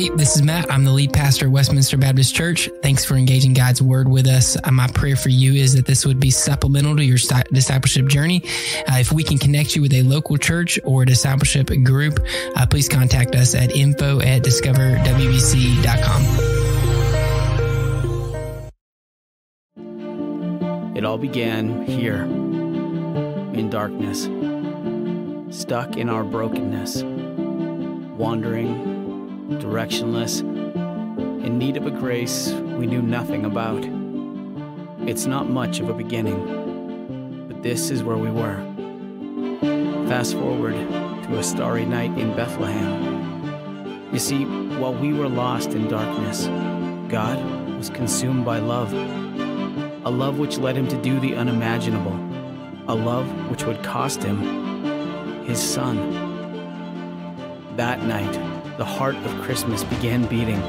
Hey, this is Matt. I'm the lead pastor at Westminster Baptist Church. Thanks for engaging God's Word with us. My prayer for you is that this would be supplemental to your discipleship journey. If we can connect you with a local church or a discipleship group, please contact us at info@discoverwbc.com. It all began here, in darkness, stuck in our brokenness, wandering, directionless, in need of a grace we knew nothing about. It's not much of a beginning, but this is where we were. Fast forward to a starry night in Bethlehem. You see, while we were lost in darkness, God was consumed by love. A love which led him to do the unimaginable. A love which would cost him his son. That night, the heart of Christmas began beating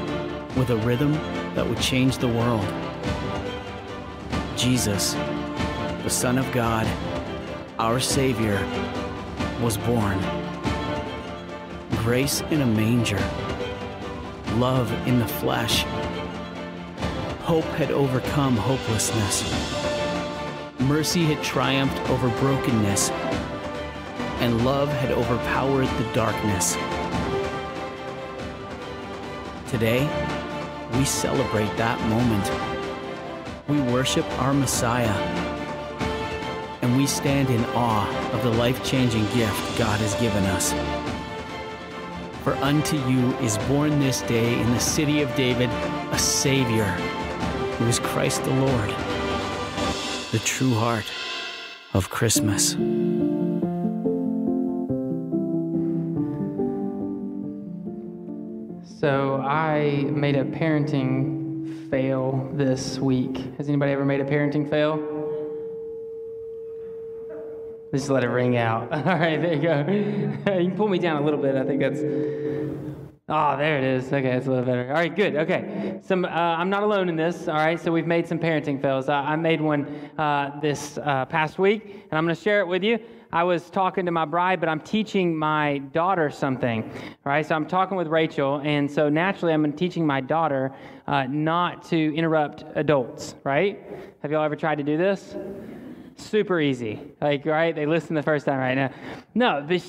with a rhythm that would change the world. Jesus, the Son of God, our Savior, was born. Grace in a manger, love in the flesh. Hope had overcome hopelessness. Mercy had triumphed over brokenness, and love had overpowered the darkness. Today, we celebrate that moment. We worship our Messiah, and we stand in awe of the life-changing gift God has given us. For unto you is born this day in the city of David a Savior, who is Christ the Lord, the true heart of Christmas. So I made a parenting fail this week. Has anybody ever made a parenting fail? Just let it ring out. All right, there you go. You can pull me down a little bit. I think that's... Oh, there it is. Okay, that's a little better. All right, good. Okay. I'm not alone in this. All right, so we've made some parenting fails. I made one this past week, and I'm going to share it with you. I was talking to my bride, but I'm teaching my daughter something. All right, so I'm talking with Rachel, and so naturally I'm teaching my daughter not to interrupt adults, right? Have y'all ever tried to do this? Super easy, right? They listen the first time, right? Now, no, but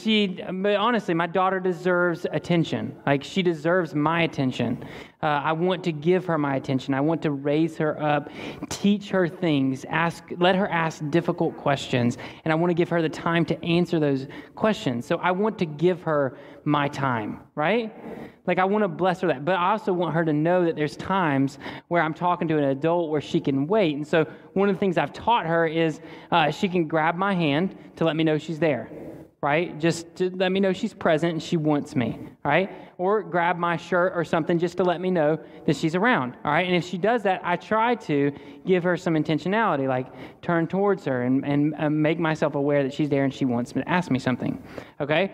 honestly, my daughter deserves attention. She deserves my attention. I want to give her my attention. I want to raise her up, teach her things, let her ask difficult questions, and I want to give her the time to answer those questions. So I want to give her my time, right? I want to bless her that, but I also want her to know that there's times where I'm talking to an adult where she can wait. And so one of the things I've taught her is she can grab my hand to let me know she's there, right? Just to let me know she's present and she wants me, right? Or grab my shirt or something just to let me know that she's around, all right? And if she does that, I try to give her some intentionality, like turn towards her and make myself aware that she's there and she wants to ask me something, okay?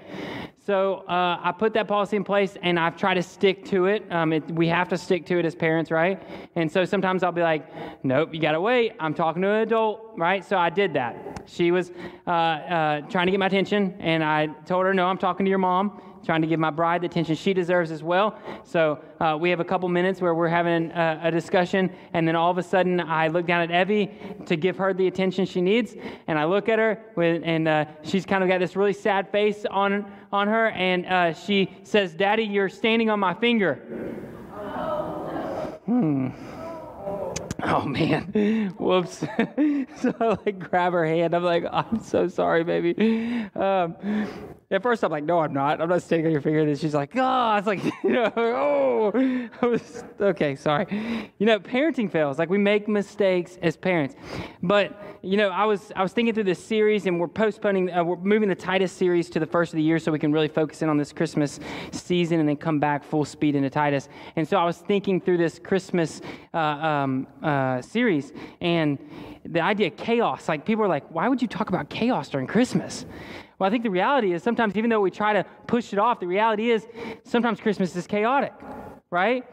So I put that policy in place, and I've tried to stick to it. We have to stick to it as parents, right? And so sometimes I'll be like, nope, you got to wait. I'm talking to an adult, right? So I did that. She was trying to get my attention, and I told her, no, I'm talking to your mom, trying to give my bride the attention she deserves as well. So we have a couple minutes where we're having a discussion, and then all of a sudden I look down at Evie to give her the attention she needs, and I look at her, and she's kind of got this really sad face on her, and she says, Daddy, you're standing on my finger. Oh, man. Whoops. So I grab her hand. I'm like, I'm so sorry, baby. At first, I'm like, no, I'm not. I'm not standing on your finger. And she's like, oh, it's like, okay, sorry. Parenting fails. We make mistakes as parents. But, I was thinking through this series, and we're moving the Titus series to the first of the year so we can really focus in on this Christmas season and then come back full speed into Titus. And so I was thinking through this Christmas series, and the idea of chaos. People are like, why would you talk about chaos during Christmas? Well, I think the reality is sometimes, even though we try to push it off, the reality is sometimes Christmas is chaotic, right?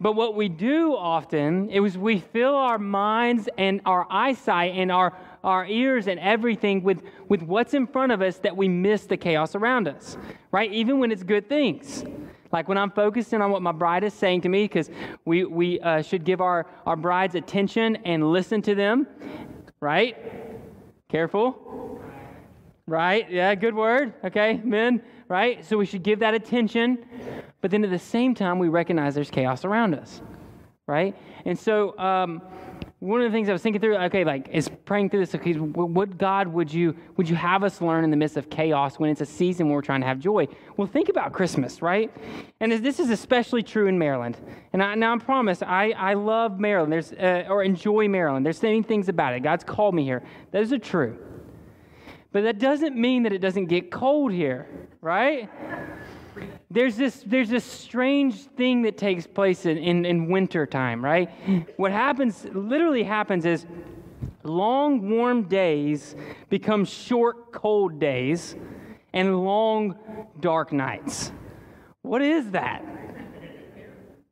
But what we do often is we fill our minds and our eyesight and our ears and everything with what's in front of us that we miss the chaos around us, right? Even when it's good things. Like when I'm focusing on what my bride is saying to me, because we should give our brides attention and listen to them, right? Careful. Right? Yeah, good word. Okay, men, right? So we should give that attention. But then at the same time, we recognize there's chaos around us, right? And so one of the things I was thinking through, okay, like is praying through this, okay, what God would you have us learn in the midst of chaos when it's a season where we're trying to have joy? Well, think about Christmas, right? And this is especially true in Maryland. And I promise, I love Maryland. Or enjoy Maryland. There's many things about it. God's called me here. Those are true. But that doesn't mean that it doesn't get cold here, right? There's this strange thing that takes place in winter time, right? What literally happens is long, warm days become short, cold days and long, dark nights. What is that?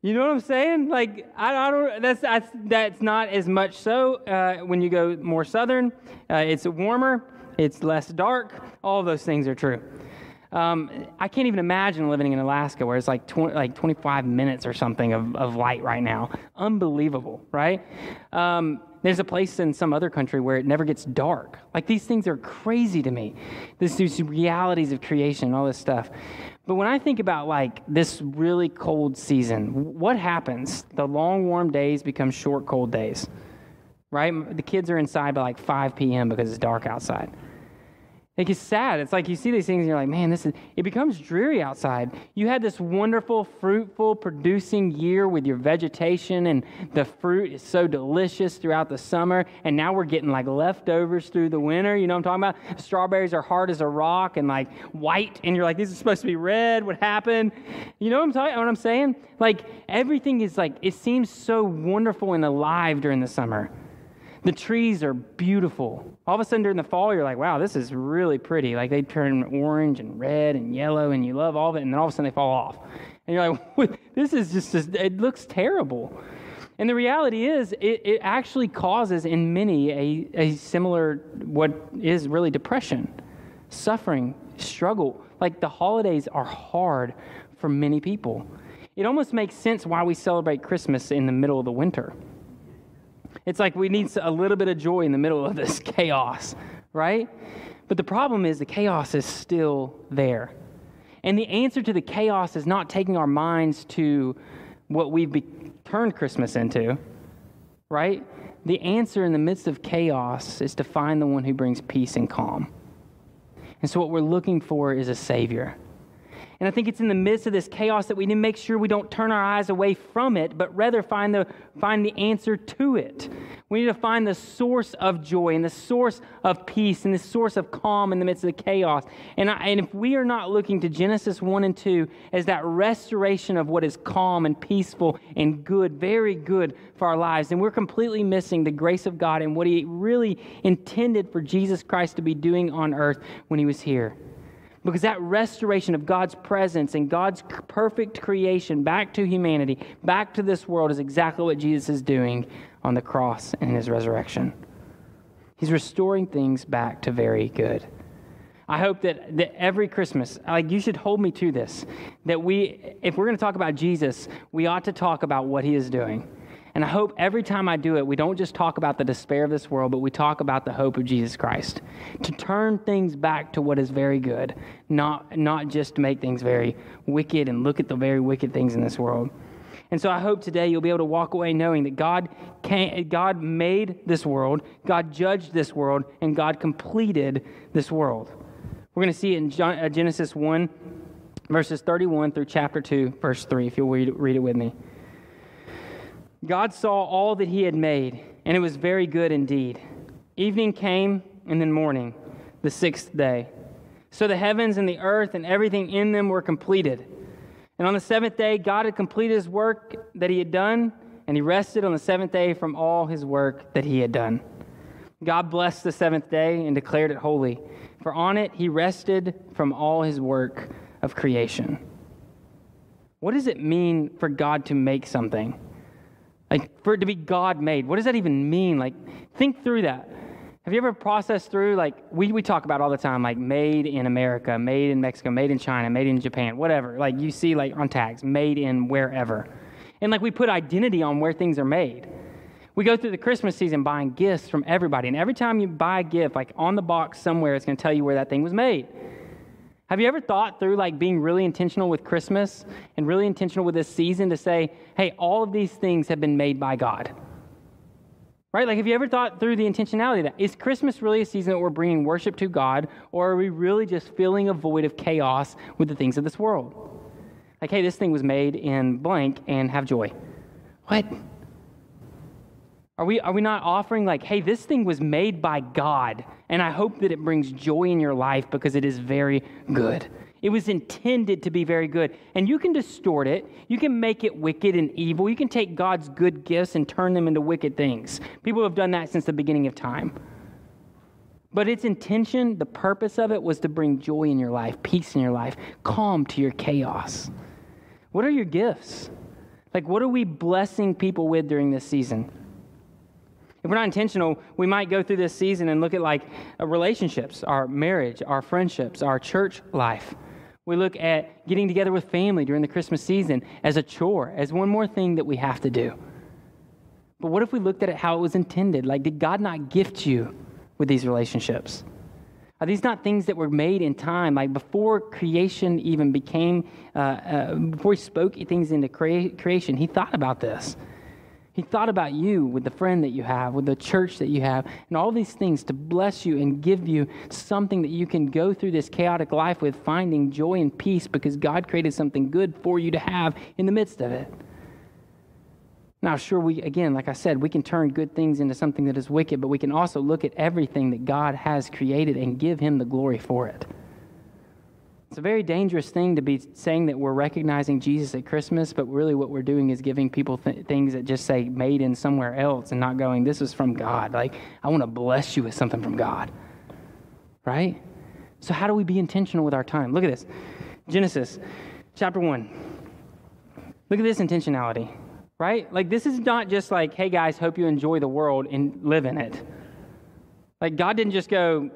You know what I'm saying? Like, I don't, that's not as much so when you go more southern. It's warmer, it's less dark. All of those things are true. I can't even imagine living in Alaska where it's like 25 minutes or something of light right now. Unbelievable, right? There's a place in some other country where it never gets dark. Like these things are crazy to me. These realities of creation and all this stuff. But when I think about like this really cold season, what happens? The long warm days become short cold days, right? The kids are inside by like 5 p.m. because it's dark outside. Like it's sad. It's like you see these things and you're like, man, it becomes dreary outside. You had this wonderful, fruitful, producing year with your vegetation and the fruit is so delicious throughout the summer. And now we're getting like leftovers through the winter. You know what I'm talking about? Strawberries are hard as a rock and like white. And you're like, these are supposed to be red. What happened? You know what I'm saying? Like everything is like, it seems so wonderful and alive during the summer. The trees are beautiful. All of a sudden during the fall, you're like, wow, this is really pretty. Like they turn orange and red and yellow and you love all of it. And then all of a sudden they fall off. And you're like, this is just it looks terrible. And the reality is it actually causes in many a similar, what is really depression, suffering, struggle. Like the holidays are hard for many people. It almost makes sense why we celebrate Christmas in the middle of the winter. It's like we need a little bit of joy in the middle of this chaos, right? But the problem is the chaos is still there. And the answer to the chaos is not taking our minds to what we've turned Christmas into, right? The answer in the midst of chaos is to find the one who brings peace and calm. And so what we're looking for is a Savior. And I think it's in the midst of this chaos that we need to make sure we don't turn our eyes away from it, but rather find the answer to it. We need to find the source of joy and the source of peace and the source of calm in the midst of the chaos. And if we are not looking to Genesis 1 and 2 as that restoration of what is calm and peaceful and good, very good for our lives, then we're completely missing the grace of God and what He really intended for Jesus Christ to be doing on earth when He was here. Because that restoration of God's presence and God's perfect creation back to humanity, back to this world, is exactly what Jesus is doing on the cross and in His resurrection. He's restoring things back to very good. I hope that every Christmas, like you should hold me to this, that if we're going to talk about Jesus, we ought to talk about what He is doing. And I hope every time I do it, we don't just talk about the despair of this world, but we talk about the hope of Jesus Christ. To turn things back to what is very good, not just to make things very wicked and look at the very wicked things in this world. And so I hope today you'll be able to walk away knowing that God made this world, God judged this world, and God completed this world. We're going to see it in Genesis 1, verses 31 through chapter 2, verse 3, if you'll read it with me. God saw all that He had made, and it was very good indeed. Evening came, and then morning, the sixth day. So the heavens and the earth and everything in them were completed. And on the seventh day, God had completed His work that He had done, and He rested on the seventh day from all His work that He had done. God blessed the seventh day and declared it holy, for on it He rested from all His work of creation. What does it mean for God to make something? Like, for it to be God-made, what does that even mean? Like, think through that. Have you ever processed through, like, we talk about all the time, like, made in America, made in Mexico, made in China, made in Japan, whatever. Like, you see, like, on tags, made in wherever. And, like, we put identity on where things are made. We go through the Christmas season buying gifts from everybody. And every time you buy a gift, like, on the box somewhere, it's going to tell you where that thing was made. Have you ever thought through, like, being really intentional with Christmas and really intentional with this season to say, hey, all of these things have been made by God? Right? Like, have you ever thought through the intentionality of that? Is Christmas really a season that we're bringing worship to God, or are we really just filling a void of chaos with the things of this world? Like, hey, this thing was made in blank and have joy. What? Are we not offering, like, hey, this thing was made by God, and I hope that it brings joy in your life because it is very good. It was intended to be very good. And you can distort it. You can make it wicked and evil. You can take God's good gifts and turn them into wicked things. People have done that since the beginning of time. But its intention, the purpose of it, was to bring joy in your life, peace in your life, calm to your chaos. What are your gifts? Like, what are we blessing people with during this season? If we're not intentional, we might go through this season and look at, like, relationships, our marriage, our friendships, our church life. We look at getting together with family during the Christmas season as a chore, as one more thing that we have to do. But what if we looked at it how it was intended? Like, did God not gift you with these relationships? Are these not things that were made in time? Like, before creation even became, before he spoke things into creation, he thought about this. He thought about you with the friend that you have, with the church that you have, and all these things to bless you and give you something that you can go through this chaotic life with, finding joy and peace because God created something good for you to have in the midst of it. Now, sure, again, like I said, we can turn good things into something that is wicked, but we can also look at everything that God has created and give him the glory for it. It's a very dangerous thing to be saying that we're recognizing Jesus at Christmas, but really what we're doing is giving people things that just say made in somewhere else and not going, this is from God. Like, I want to bless you with something from God, right? So how do we be intentional with our time? Look at this. Genesis chapter 1. Look at this intentionality, right? Like, this is not just like, hey guys, hope you enjoy the world and live in it. Like, God didn't just go,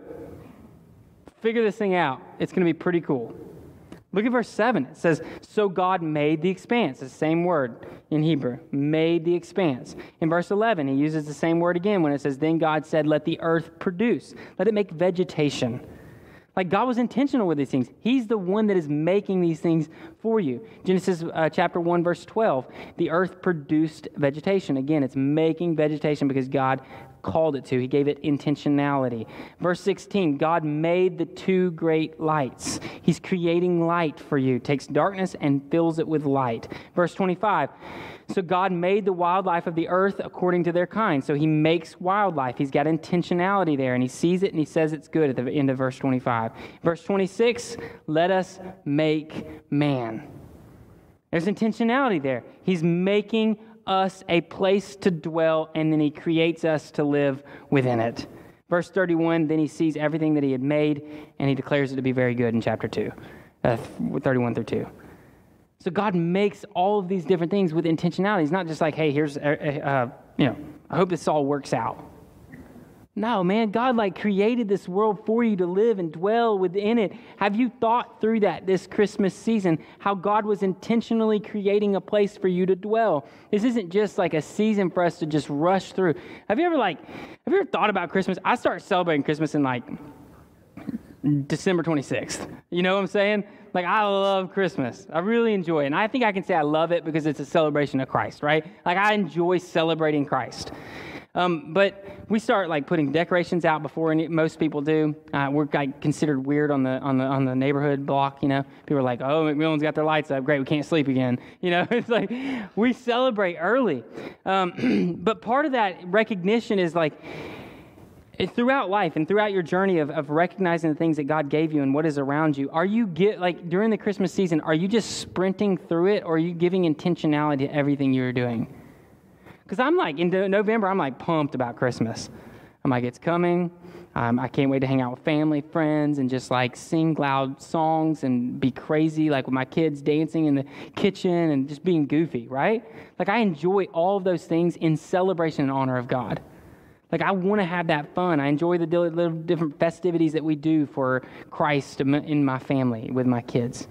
figure this thing out. It's going to be pretty cool. Look at verse 7. It says, so God made the expanse. It's the same word in Hebrew. Made the expanse. In verse 11, he uses the same word again when it says, then God said, let the earth produce. Let it make vegetation. Like, God was intentional with these things. He's the one that is making these things for you. Genesis chapter 1, verse 12. The earth produced vegetation. Again, it's making vegetation because God called it to. He gave it intentionality. Verse 16, God made the two great lights. He's creating light for you. Takes darkness and fills it with light. Verse 25, so God made the wildlife of the earth according to their kind. So he makes wildlife. He's got intentionality there, and he sees it and he says it's good at the end of verse 25. Verse 26, let us make man. There's intentionality there. He's making us a place to dwell, and then he creates us to live within it. Verse 31, then he sees everything that he had made, and he declares it to be very good in chapter 2, 31 through 2. So God makes all of these different things with intentionality. He's not just like, hey, here's, I hope this all works out. No, man, God like created this world for you to live and dwell within it. Have you thought through that this Christmas season, how God was intentionally creating a place for you to dwell? This isn't just like a season for us to just rush through. Have you ever thought about Christmas? I start celebrating Christmas in like December 26th. You know what I'm saying? Like, I love Christmas. I really enjoy it. And I think I can say I love it because it's a celebration of Christ, right? Like, I enjoy celebrating Christ. But we start like putting decorations out before most people do. We're like considered weird on the neighborhood block. You know, people are like, "Oh, McMillan's got their lights up. Great, we can't sleep again." You know, it's like we celebrate early. But part of that recognition is like throughout life and throughout your journey of recognizing the things that God gave you and what is around you. Are you during the Christmas season? Are you just sprinting through it, or are you giving intentionality to everything you're doing? Because I'm like, in November, I'm like pumped about Christmas. I'm like, it's coming. I can't wait to hang out with family, friends, and just like sing loud songs and be crazy, like with my kids dancing in the kitchen and just being goofy, right? Like, I enjoy all of those things in celebration and honor of God. Like, I want to have that fun. I enjoy the little different festivities that we do for Christ in my family with my kids.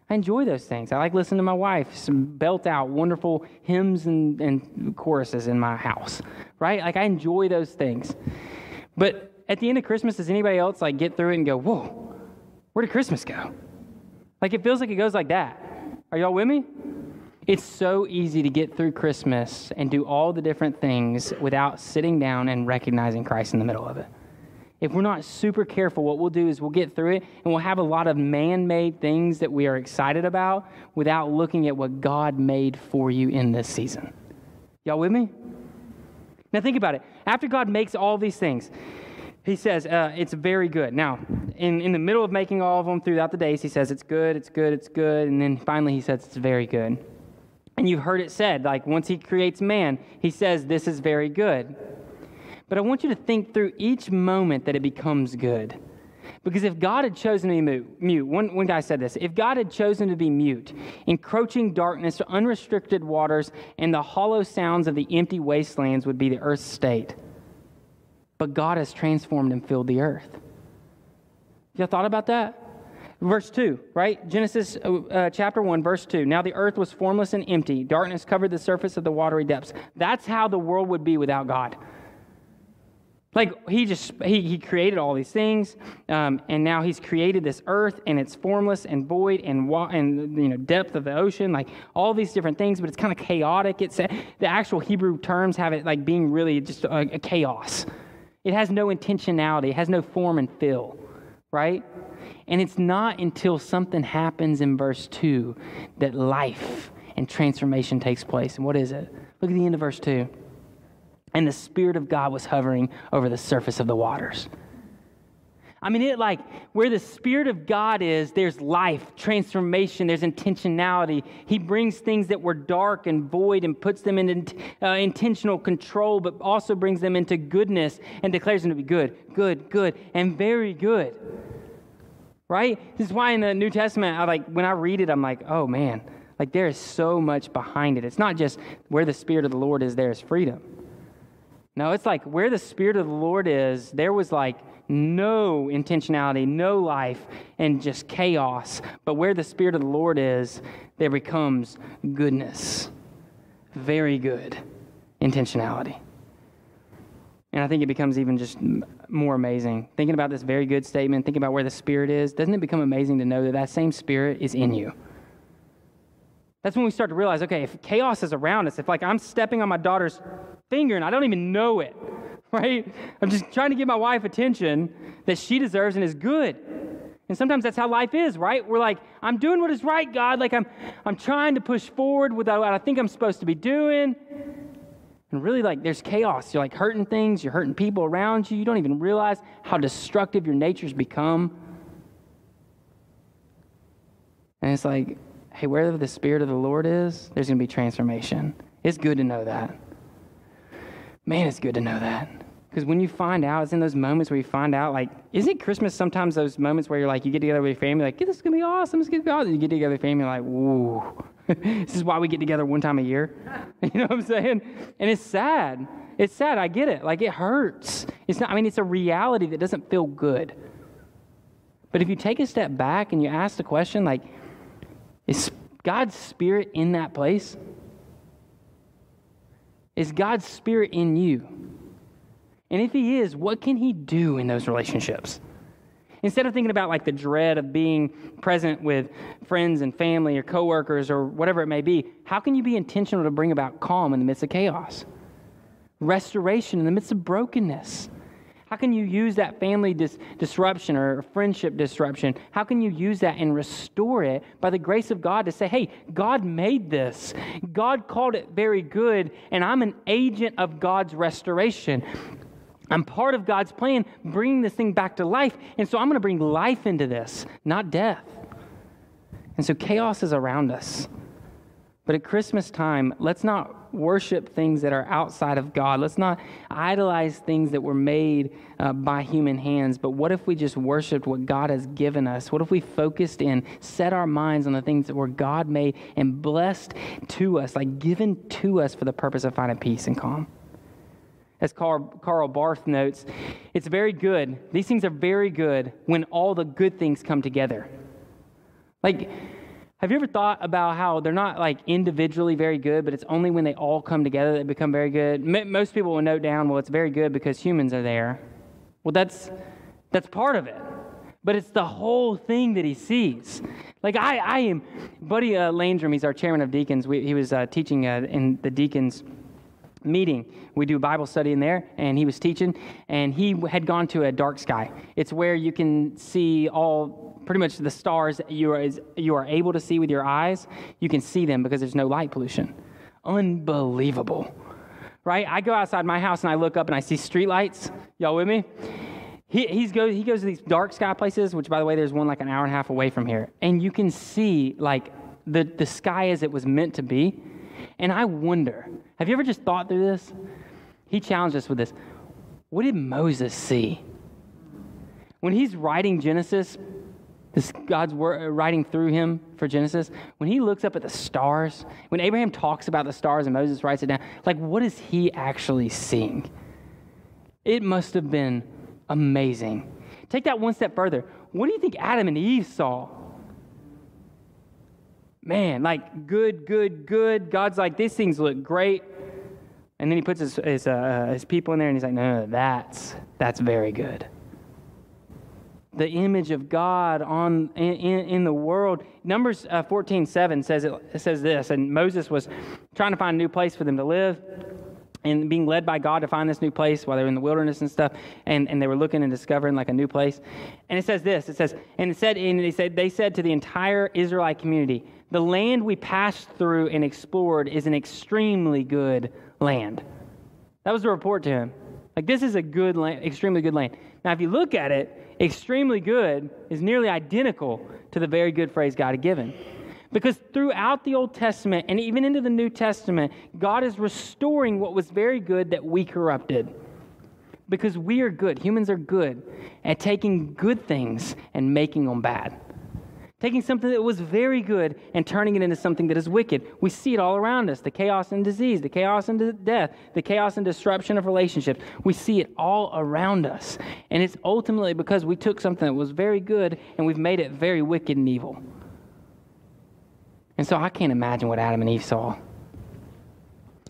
I enjoy those things. I like listening to my wife belt out wonderful hymns and choruses in my house, right? Like, I enjoy those things. But at the end of Christmas, does anybody else like get through it and go, whoa, where did Christmas go? Like, it feels like it goes like that. Are y'all with me? It's so easy to get through Christmas and do all the different things without sitting down and recognizing Christ in the middle of it. If we're not super careful, what we'll do is we'll get through it and we'll have a lot of man-made things that we are excited about without looking at what God made for you in this season. Y'all with me? Now think about it. After God makes all these things, he says, it's very good. Now, in the middle of making all of them throughout the days, he says, it's good, it's good, it's good. And then finally he says, it's very good. And you've heard it said, like once he creates man, he says, this is very good. But I want you to think through each moment that it becomes good. Because if God had chosen to be mute, one guy said this, if God had chosen to be mute, encroaching darkness, unrestricted waters, and the hollow sounds of the empty wastelands would be the earth's state. But God has transformed and filled the earth. Y'all thought about that? Verse 2, right? Genesis chapter 1, verse 2. Now the earth was formless and empty. Darkness covered the surface of the watery depths. That's how the world would be without God. Like, he created all these things, and now he's created this earth, and it's formless and void and depth of the ocean, like all these different things, but it's kind of chaotic. It's the actual Hebrew terms have it like being really just a chaos. It has no intentionality. It has no form and fill, right? And it's not until something happens in verse 2 that life and transformation takes place. And what is it? Look at the end of verse 2. And the Spirit of God was hovering over the surface of the waters. I mean, where the Spirit of God is, there's life, transformation, there's intentionality. He brings things that were dark and void and puts them in intentional control, but also brings them into goodness and declares them to be good, good, good, and very good. Right? This is why in the New Testament, when I read it, I'm like, oh man, like there is so much behind it. It's not just where the Spirit of the Lord is, there is freedom. No, it's like where the Spirit of the Lord is, there was like no intentionality, no life, and just chaos. But where the Spirit of the Lord is, there becomes goodness. Very good intentionality. And I think it becomes even just more amazing. Thinking about this very good statement, thinking about where the Spirit is, doesn't it become amazing to know that that same Spirit is in you? That's when we start to realize, okay, if chaos is around us, if like I'm stepping on my daughter's finger and I don't even know it, right? I'm just trying to give my wife attention that she deserves and is good. And sometimes that's how life is, right? We're like, I'm doing what is right, God. Like I'm trying to push forward with what I think I'm supposed to be doing. And really like there's chaos. You're like hurting things. You're hurting people around you. You don't even realize how destructive your nature's become. And it's like, hey, wherever the Spirit of the Lord is, there's going to be transformation. It's good to know that. Man, it's good to know that. Because when you find out, it's in those moments where you find out, like, isn't Christmas sometimes those moments where you're like, you get together with your family, like, this is going to be awesome, this is going to be awesome. You get together with your family, like, whoa, this is why we get together one time a year. You know what I'm saying? And it's sad. It's sad. I get it. Like, it hurts. It's not, it's a reality that doesn't feel good. But if you take a step back and you ask the question, like, is God's Spirit in that place? Is God's Spirit in you? And if He is, what can He do in those relationships? Instead of thinking about like the dread of being present with friends and family or coworkers or whatever it may be, how can you be intentional to bring about calm in the midst of chaos? Restoration in the midst of brokenness. How can you use that family disruption or friendship disruption? How can you use that and restore it by the grace of God to say, hey, God made this. God called it very good, and I'm an agent of God's restoration. I'm part of God's plan, bringing this thing back to life, and so I'm going to bring life into this, not death. And so chaos is around us. But at Christmas time, let's not worship things that are outside of God. Let's not idolize things that were made by human hands. But what if we just worshiped what God has given us? What if we focused in, set our minds on the things that were God made and blessed to us, like given to us for the purpose of finding peace and calm? As Karl Barth notes, it's very good. These things are very good when all the good things come together. Like, have you ever thought about how they're not like individually very good, but it's only when they all come together that they become very good? Most people will note down, well, it's very good because humans are there. Well, that's part of it. But it's the whole thing that he sees. Like I am, Buddy Landrum, he's our chairman of deacons. He was teaching in the deacons meeting. We do Bible study in there, and he was teaching, and he had gone to a dark sky. It's where you can see pretty much the stars that you are able to see with your eyes. You can see them because there's no light pollution. Unbelievable, right? I go outside my house and I look up and I see street lights. Y'all with me? He goes to these dark sky places, which, by the way, there's one like an hour and a half away from here, and you can see like the sky as it was meant to be. And I wonder, have you ever just thought through this? He challenged us with this. What did Moses see? When he's writing Genesis, God's writing through him for Genesis, when he looks up at the stars, when Abraham talks about the stars and Moses writes it down, like, what is he actually seeing? It must have been amazing. Take that one step further. What do you think Adam and Eve saw? Man, like good. God's like, these things look great. And then he puts his people in there and he's like, no, that's very good. The image of God in the world. Numbers 14:7 says this, and Moses was trying to find a new place for them to live and being led by God to find this new place while they were in the wilderness and stuff, and they were looking and discovering like a new place. And it says this, they said to the entire Israelite community, the land we passed through and explored is an extremely good land. That was the report to him. Like, this is a good land, extremely good land. Now, if you look at it, extremely good is nearly identical to the very good phrase God had given. Because throughout the Old Testament and even into the New Testament, God is restoring what was very good that we corrupted. Because we are good, humans are good at taking good things and making them bad. Taking something that was very good and turning it into something that is wicked. We see it all around us. The chaos and disease, the chaos and death, the chaos and disruption of relationships. We see it all around us. And it's ultimately because we took something that was very good and we've made it very wicked and evil. And so I can't imagine what Adam and Eve saw.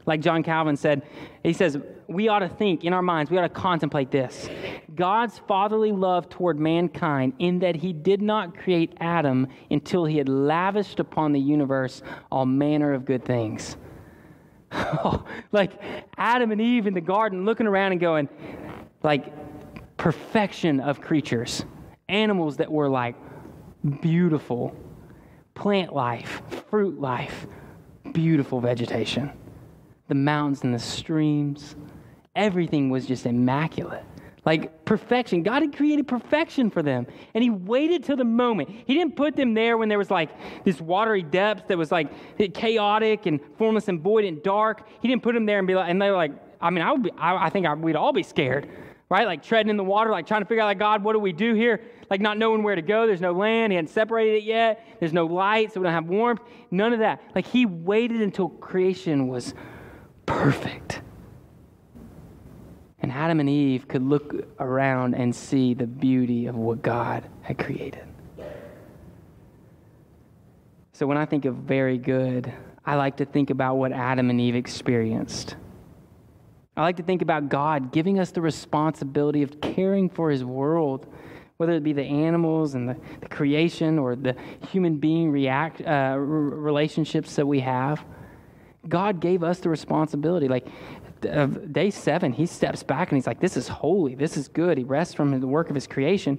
Like John Calvin said, he says, we ought to think in our minds, we ought to contemplate this. God's fatherly love toward mankind in that he did not create Adam until he had lavished upon the universe all manner of good things. Like Adam and Eve in the garden looking around and going, like, perfection of creatures. Animals that were like beautiful. Plant life, fruit life, beautiful vegetation. The mountains and the streams, everything was just immaculate. Like perfection. God had created perfection for them. And he waited till the moment. He didn't put them there when there was like this watery depth that was like chaotic and formless and void and dark. He didn't put them there and be like, and they were like, I mean, I think we'd all be scared, right? Like treading in the water, like trying to figure out, like, God, what do we do here? Like not knowing where to go. There's no land. He hadn't separated it yet. There's no light, so we don't have warmth. None of that. Like he waited until creation was perfect. And Adam and Eve could look around and see the beauty of what God had created. So when I think of very good, I like to think about what Adam and Eve experienced. I like to think about God giving us the responsibility of caring for his world, whether it be the animals and the creation or the human being relationships that we have. God gave us the responsibility. Like day 7, he steps back and he's like, this is holy, this is good. He rests from the work of his creation,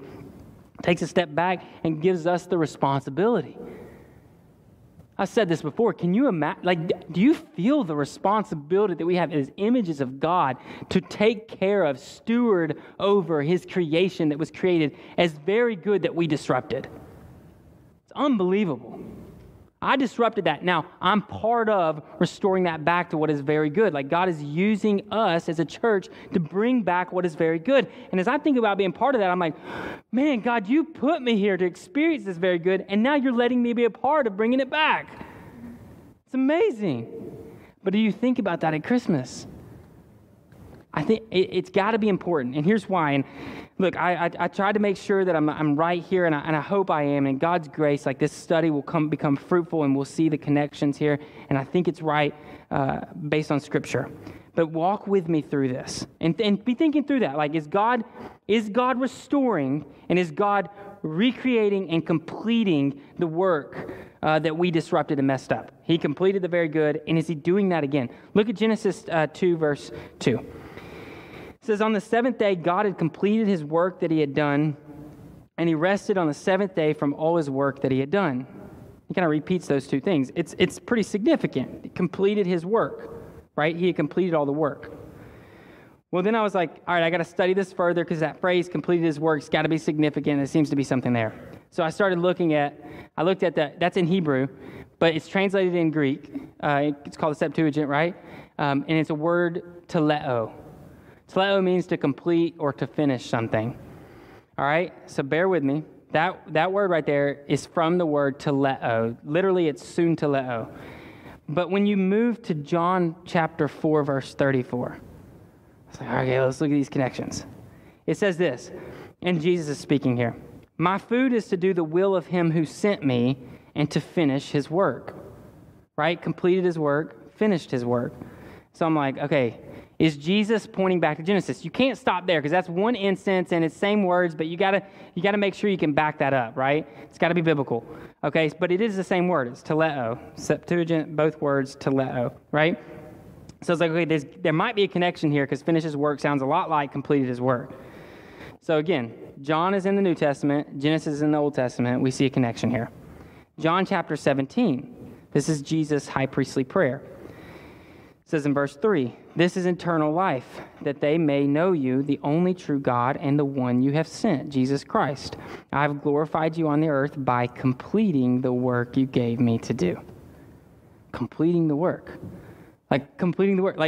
takes a step back and gives us the responsibility. I said this before. Can you imagine, like, do you feel the responsibility that we have as images of God to take care of, steward over his creation that was created as very good that we disrupted? It's unbelievable. I disrupted that. Now, I'm part of restoring that back to what is very good. Like God is using us as a church to bring back what is very good. And as I think about being part of that, I'm like, man, God, you put me here to experience this very good, and now you're letting me be a part of bringing it back. It's amazing. But do you think about that at Christmas? I think it's got to be important. And here's why. And look, I tried to make sure that I'm right here, and I hope I am. And in God's grace, like this study will become fruitful, and we'll see the connections here. And I think it's right based on Scripture. But walk with me through this, and be thinking through that. Like, is God restoring, and is God recreating and completing the work that we disrupted and messed up? He completed the very good, and is he doing that again? Look at Genesis 2, verse 2. It says, on the seventh day, God had completed his work that he had done, and he rested on the seventh day from all his work that he had done. He kind of repeats those two things. It's pretty significant. He completed his work, right? He had completed all the work. Well, then I was like, all right, I got to study this further because that phrase, completed his work, has got to be significant. There seems to be something there. So I started I looked at that. That's in Hebrew, but it's translated in Greek. It's called the Septuagint, right? And it's a word, teleo. Teleo means to complete or to finish something. All right? So bear with me. That word right there is from the word teleo. Literally, it's soon teleo. But when you move to John chapter 4, verse 34, it's like, okay, let's look at these connections. It says this, and Jesus is speaking here. My food is to do the will of him who sent me and to finish his work. Right? Completed his work, finished his work. So I'm like, okay, is Jesus pointing back to Genesis? You can't stop there because that's one instance and it's same words, but you gotta make sure you can back that up, right? It's got to be biblical. Okay, but it is the same word. It's teleo. Septuagint, both words, teleo, right? So it's like, okay, there might be a connection here because finish his work sounds a lot like completed his work. So again, John is in the New Testament, Genesis is in the Old Testament. We see a connection here. John chapter 17. This is Jesus' high priestly prayer. It says in verse 3, this is eternal life, that they may know you, the only true God, and the one you have sent, Jesus Christ. I have glorified you on the earth by completing the work you gave me to do. Completing the work. Like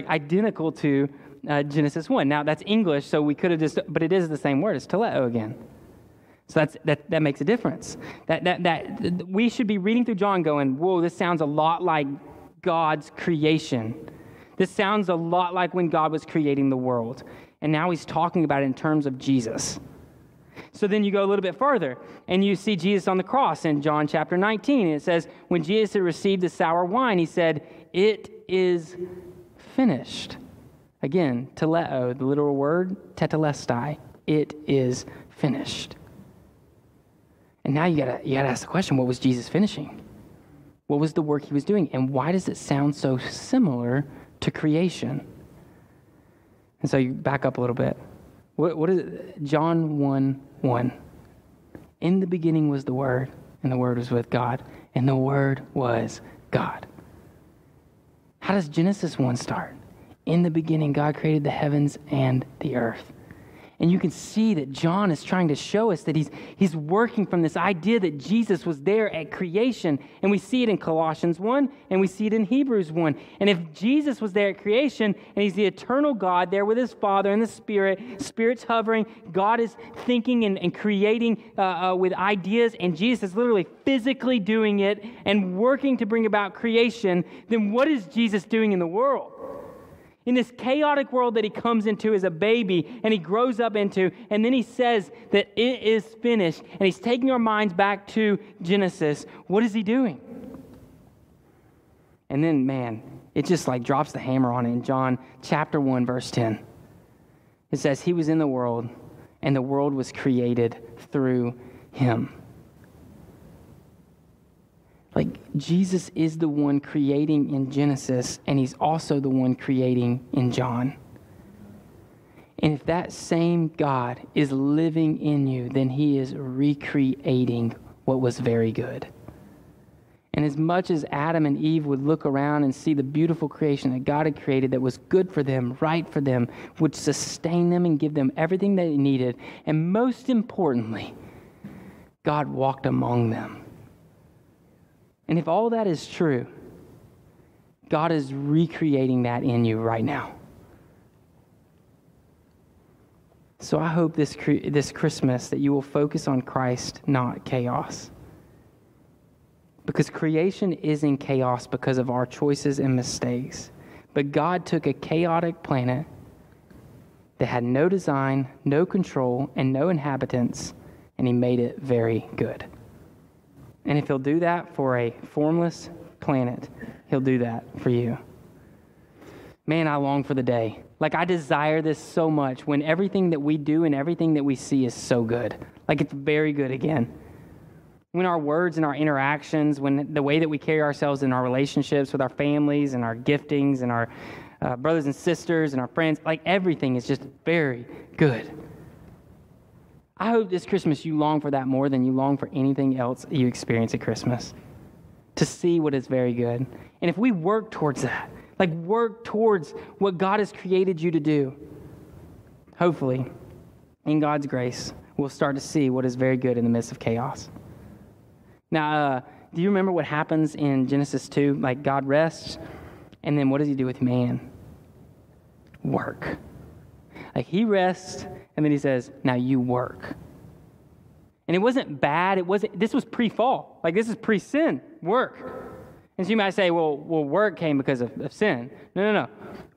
identical to Genesis 1. Now, that's English, so we could have but it is the same word. It's teleo again. So that makes a difference. That we should be reading through John going, whoa, this sounds a lot like God's creation. This sounds a lot like when God was creating the world. And now he's talking about it in terms of Jesus. So then you go a little bit further, and you see Jesus on the cross in John chapter 19. And it says, when Jesus had received the sour wine, he said, it is finished. Again, teleo, the literal word, tetelestai. It is finished. And now you gotta ask the question, what was Jesus finishing? What was the work he was doing? And why does it sound so similar to creation? And so you back up a little bit. What is it? John 1:1. In the beginning was the Word, and the Word was with God, and the Word was God. How does Genesis 1 start? In the beginning, God created the heavens and the earth. And you can see that John is trying to show us that he's working from this idea that Jesus was there at creation. And we see it in Colossians 1, and we see it in Hebrews 1. And if Jesus was there at creation, and he's the eternal God there with his Father and the Spirit's hovering, God is thinking and creating with ideas, and Jesus is literally physically doing it and working to bring about creation, then what is Jesus doing in the world? In this chaotic world that he comes into as a baby and he grows up into, and then he says that it is finished, and he's taking our minds back to Genesis. What is he doing? And then, man, it just like drops the hammer on it in John chapter 1, verse 10. It says, he was in the world, and the world was created through him. Like, Jesus is the one creating in Genesis, and he's also the one creating in John. And if that same God is living in you, then he is recreating what was very good. And as much as Adam and Eve would look around and see the beautiful creation that God had created that was good for them, right for them, would sustain them and give them everything they needed, and most importantly, God walked among them. And if all that is true, God is recreating that in you right now. So I hope this Christmas that you will focus on Christ, not chaos. Because creation is in chaos because of our choices and mistakes. But God took a chaotic planet that had no design, no control, and no inhabitants, and he made it very good. And if he'll do that for a formless planet, he'll do that for you. Man, I long for the day. Like, I desire this so much when everything that we do and everything that we see is so good. Like, it's very good again. When our words and our interactions, when the way that we carry ourselves in our relationships with our families and our giftings and our brothers and sisters and our friends, like everything is just very good. I hope this Christmas you long for that more than you long for anything else you experience at Christmas. To see what is very good. And if we work towards that, like work towards what God has created you to do, hopefully, in God's grace, we'll start to see what is very good in the midst of chaos. Now, do you remember what happens in Genesis 2? Like, God rests, and then what does he do with man? Work. Like, he rests, and then he says, now you work. And it wasn't bad. This was pre-fall. Like, this is pre-sin. Work. And so you might say, well, work came because of sin. No.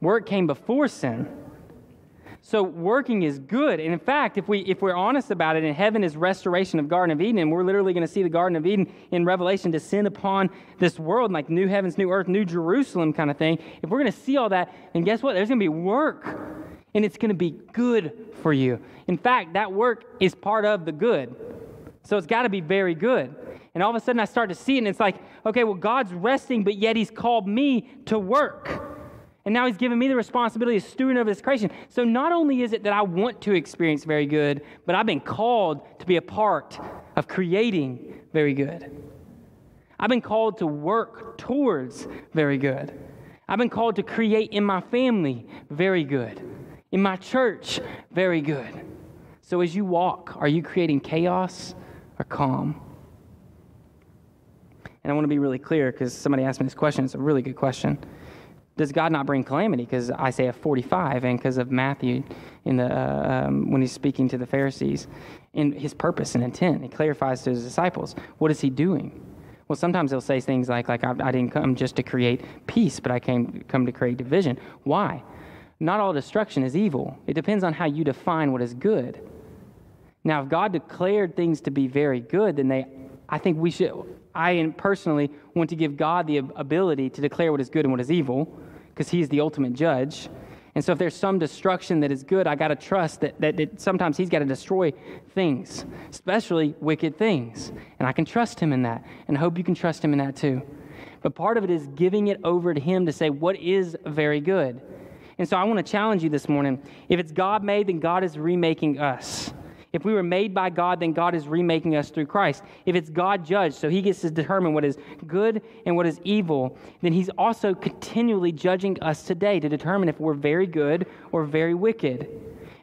Work came before sin. So working is good. And in fact, if we're honest about it, in heaven is restoration of Garden of Eden, and we're literally going to see the Garden of Eden in Revelation descend upon this world, like new heavens, new earth, new Jerusalem kind of thing. If we're going to see all that, then guess what? There's going to be work, and it's going to be good for you. In fact, that work is part of the good. So it's got to be very good. And all of a sudden I start to see it, and it's like, okay, well, God's resting, but yet he's called me to work. And now he's given me the responsibility of stewarding over this creation. So not only is it that I want to experience very good, but I've been called to be a part of creating very good. I've been called to work towards very good. I've been called to create in my family very good. In my church, very good. So as you walk, are you creating chaos or calm? And I want to be really clear because somebody asked me this question. It's a really good question. Does God not bring calamity? Because Isaiah 45 and because of Matthew in the when he's speaking to the Pharisees, in his purpose and intent, he clarifies to his disciples, what is he doing? Well, sometimes he'll say things like I didn't come just to create peace, but I come to create division. Why? Not all destruction is evil. It depends on how you define what is good. Now, if God declared things to be very good, then I personally want to give God the ability to declare what is good and what is evil, because he's the ultimate judge. And so if there's some destruction that is good, I got to trust that sometimes he's got to destroy things, especially wicked things. And I can trust him in that, and I hope you can trust him in that too. But part of it is giving it over to him to say what is very good. And so I want to challenge you this morning. If it's God made, then God is remaking us. If we were made by God, then God is remaking us through Christ. If it's God judged, so he gets to determine what is good and what is evil, then he's also continually judging us today to determine if we're very good or very wicked.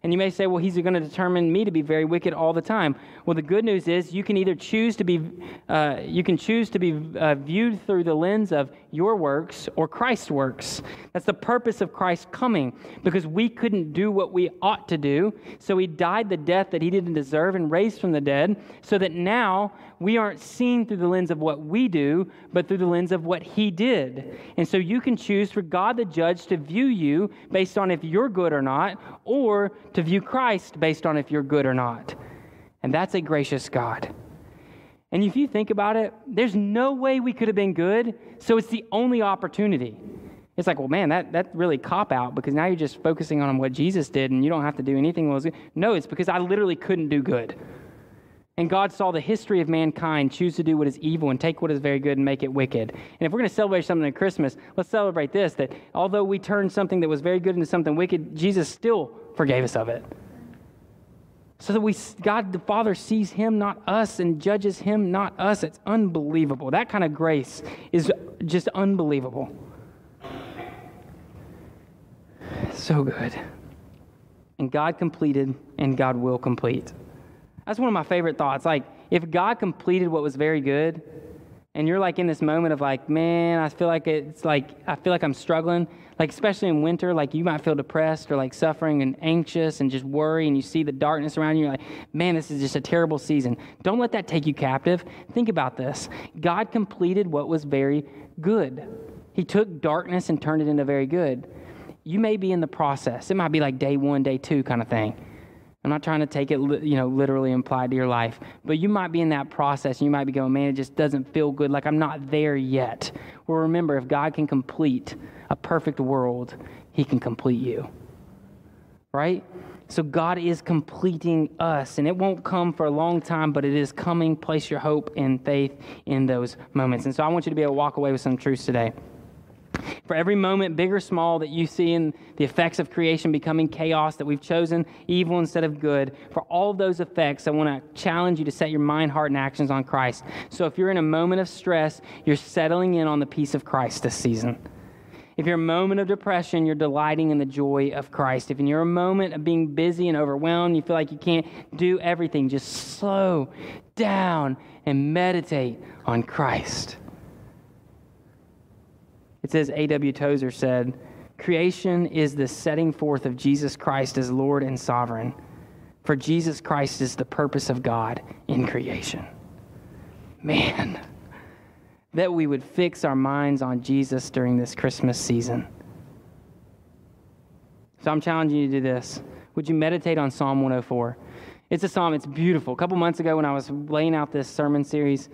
And you may say, well, he's going to determine me to be very wicked all the time. Well, the good news is you can either choose to be viewed through the lens of your works or Christ's works. That's the purpose of Christ coming, because we couldn't do what we ought to do. So he died the death that he didn't deserve and raised from the dead, so that now we aren't seen through the lens of what we do, but through the lens of what he did. And so you can choose for God the judge to view you based on if you're good or not, or to view Christ based on if you're good or not. And that's a gracious God. And if you think about it, there's no way we could have been good, so it's the only opportunity. It's like, well, man, that really cop out, because now you're just focusing on what Jesus did and you don't have to do anything that was good. No, it's because I literally couldn't do good. And God saw the history of mankind choose to do what is evil and take what is very good and make it wicked. And if we're going to celebrate something at Christmas, let's celebrate this, that although we turned something that was very good into something wicked, Jesus still forgave us of it. So that God the Father sees him, not us, and judges him, not us. It's unbelievable. That kind of grace is just unbelievable. So good. And God completed, and God will complete. That's one of my favorite thoughts. Like, if God completed what was very good, and you're like in this moment of like, man, I feel like I'm struggling, like especially in winter, like you might feel depressed or like suffering and anxious and just worry, and you see the darkness around you, you're like, man, this is just a terrible season. Don't let that take you captive. Think about this. God completed what was very good. He took darkness and turned it into very good. you may be in the process. It might be like day 1, day 2 kind of thing. I'm not trying to take it, literally implied to your life, but you might be in that process and you might be going, man, it just doesn't feel good. Like I'm not there yet. Well, remember, if God can complete a perfect world, he can complete you, right? So God is completing us, and it won't come for a long time, but it is coming. Place your hope and faith in those moments. And so I want you to be able to walk away with some truths today. For every moment, big or small, that you see in the effects of creation becoming chaos, that we've chosen evil instead of good, for all of those effects, I want to challenge you to set your mind, heart, and actions on Christ. So if you're in a moment of stress, you're settling in on the peace of Christ this season. If you're in a moment of depression, you're delighting in the joy of Christ. If in your moment of being busy and overwhelmed, you feel like you can't do everything, just slow down and meditate on Christ. It says, A.W. Tozer said, creation is the setting forth of Jesus Christ as Lord and sovereign. For Jesus Christ is the purpose of God in creation. Man, that we would fix our minds on Jesus during this Christmas season. So I'm challenging you to do this. Would you meditate on Psalm 104? It's a psalm, it's beautiful. A couple months ago when I was laying out this sermon series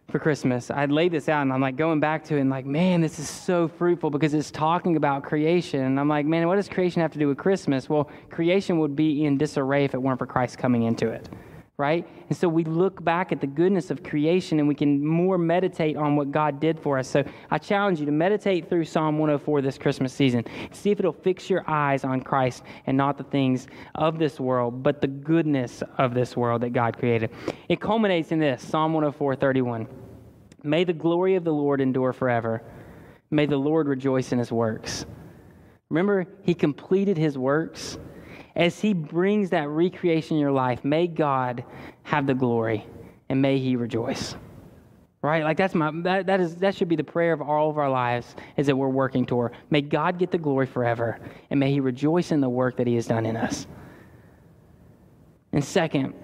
for Christmas, I'd laid this out and I'm like going back to it and like, man, this is so fruitful because it's talking about creation. And I'm like, man, what does creation have to do with Christmas? Well, creation would be in disarray if it weren't for Christ coming into it, right? And so we look back at the goodness of creation and we can more meditate on what God did for us. So I challenge you to meditate through Psalm 104 this Christmas season. See if it'll fix your eyes on Christ and not the things of this world, but the goodness of this world that God created. It culminates in this, Psalm 104:31. May the glory of the Lord endure forever. May the Lord rejoice in his works. Remember, he completed his works. As he brings that recreation in your life, may God have the glory and may he rejoice. Right? Like that should be the prayer of all of our lives, is that we're working toward. May God get the glory forever and may he rejoice in the work that he has done in us. And second,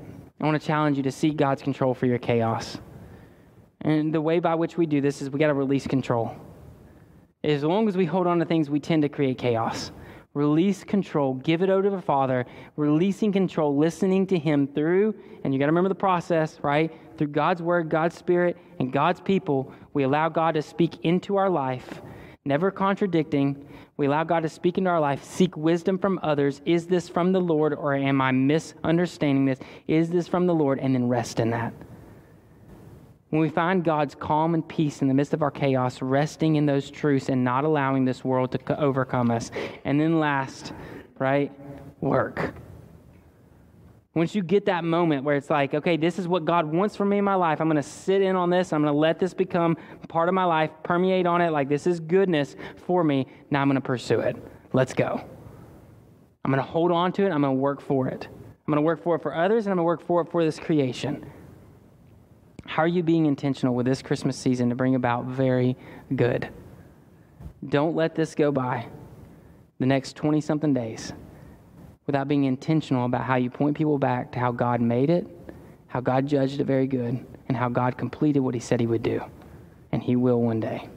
I want to challenge you to seek God's control for your chaos. And the way by which we do this is we got to release control. As long as we hold on to things, we tend to create chaos. Release control, give it over to the Father, releasing control, listening to him through, and you got to remember the process, right? Through God's word, God's spirit, and God's people, we allow God to speak into our life, never contradicting. We allow God to speak into our life, seek wisdom from others. Is this from the Lord, or am I misunderstanding this? Is this from the Lord? And then rest in that. When we find God's calm and peace in the midst of our chaos, resting in those truths and not allowing this world to overcome us. And then last, right, work. Once you get that moment where it's like, okay, this is what God wants from me in my life. I'm going to sit in on this. I'm going to let this become part of my life, permeate on it like this is goodness for me. Now I'm going to pursue it. Let's go. I'm going to hold on to it. I'm going to work for it. I'm going to work for it for others, and I'm going to work for it for this creation. How are you being intentional with this Christmas season to bring about very good? Don't let this go by, the next 20-something days, without being intentional about how you point people back to how God made it, how God judged it very good, and how God completed what he said he would do. And he will one day.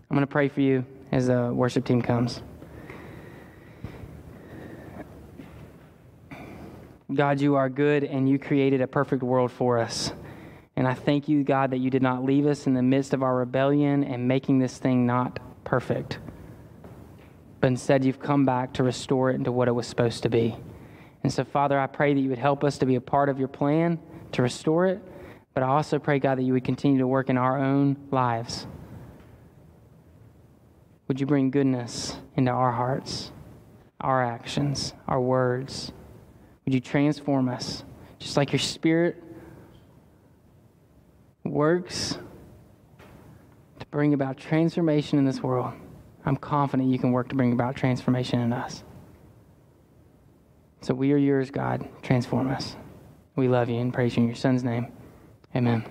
I'm going to pray for you as the worship team comes. God, you are good, and you created a perfect world for us. And I thank you, God, that you did not leave us in the midst of our rebellion and making this thing not perfect. But instead, you've come back to restore it into what it was supposed to be. And so, Father, I pray that you would help us to be a part of your plan to restore it. But I also pray, God, that you would continue to work in our own lives. Would you bring goodness into our hearts, our actions, our words? Would you transform us, just like your Spirit works to bring about transformation in this world? I'm confident you can work to bring about transformation in us. So we are yours, God. Transform us. We love you and praise you in your Son's name. Amen.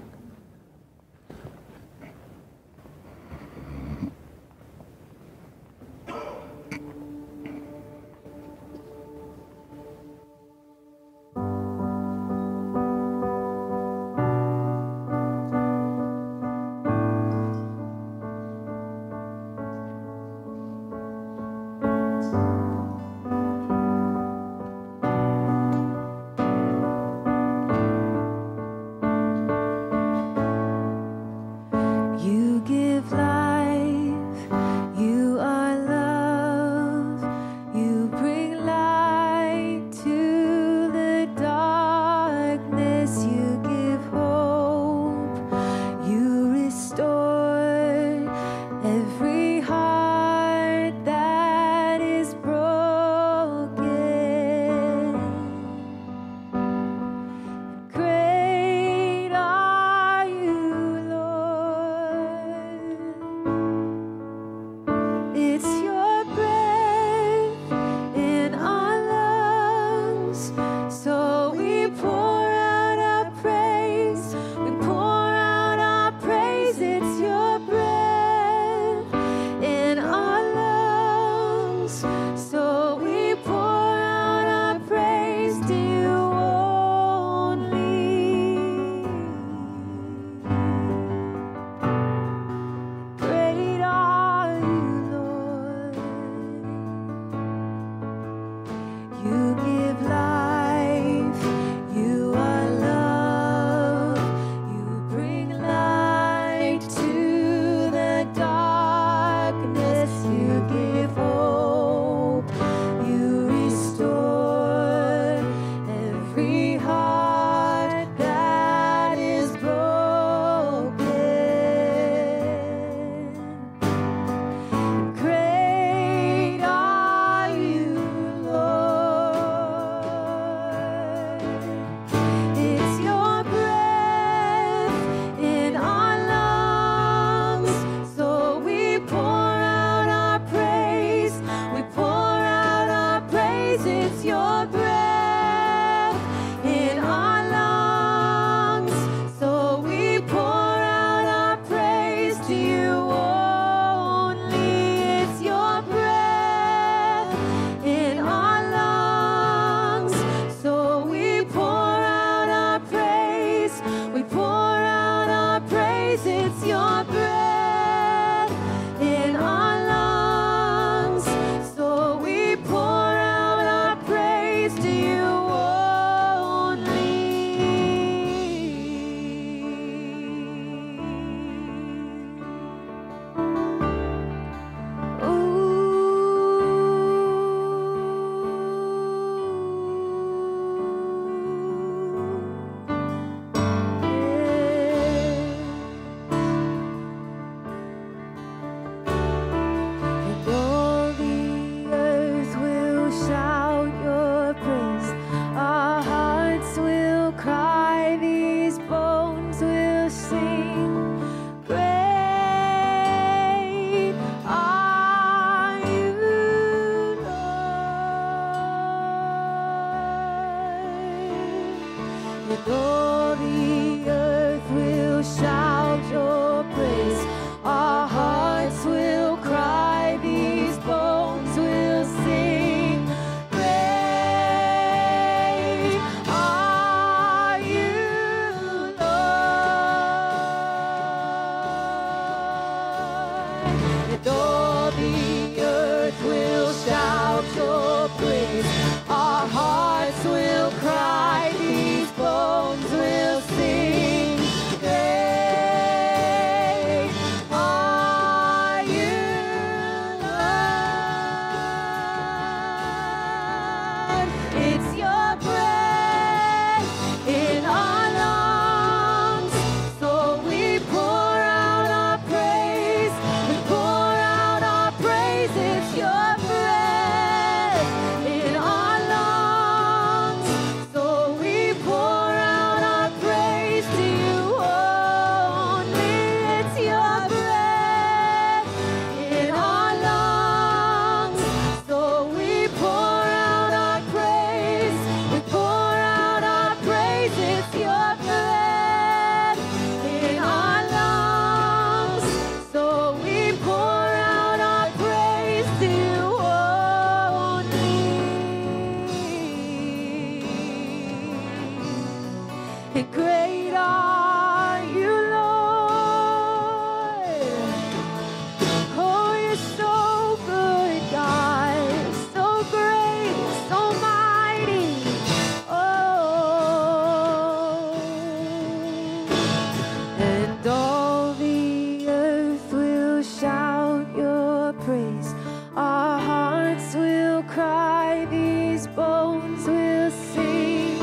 cry, these bones will sing.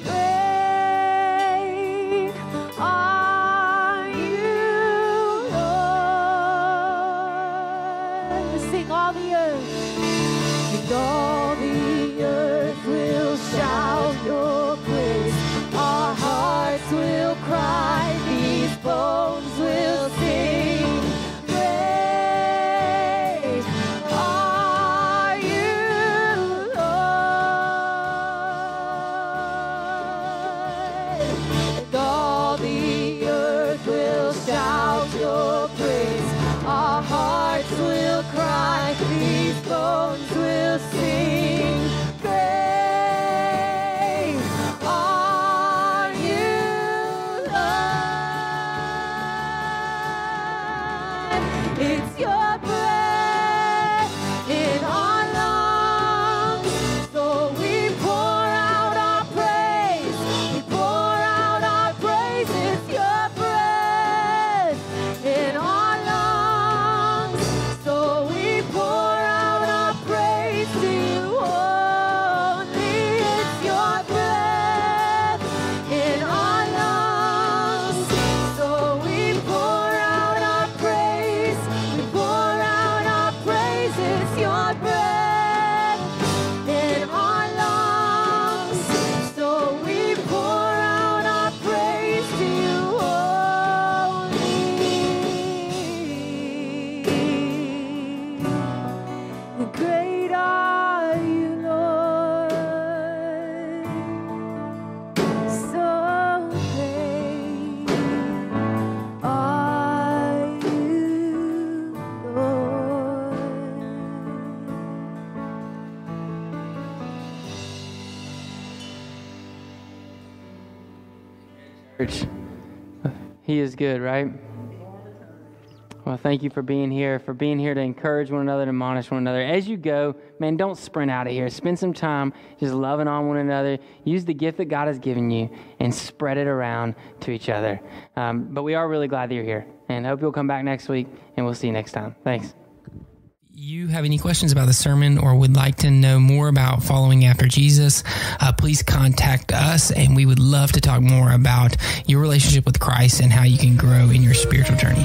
Great are you, Lord. Sing all the earth, and all the earth will shout your praise. Our hearts will cry, these bones will sing. Great are you, Lord. And all the earth will shout your praise. Our hearts will cry, these bones will sing. Great are you, Lord. It's your breath in our lungs, so we pour out our praise. We pour out our praise. It's your breath in our lungs, so we pour out our praise to you only. It's your breath in our lungs, so we pour out our praise. We pour out our praise. It's your breath in our lungs, so we pour out our praise to you only. Great are you, Lord. So great are you, Lord. Church, he is good, right? Well, thank you for being here to encourage one another, to admonish one another. As you go, man, don't sprint out of here. Spend some time just loving on one another. Use the gift that God has given you and spread it around to each other. But we are really glad that you're here, and hope you'll come back next week, and we'll see you next time. Thanks. You have any questions about the sermon or would like to know more about following after Jesus, please contact us, and we would love to talk more about your relationship with Christ and how you can grow in your spiritual journey.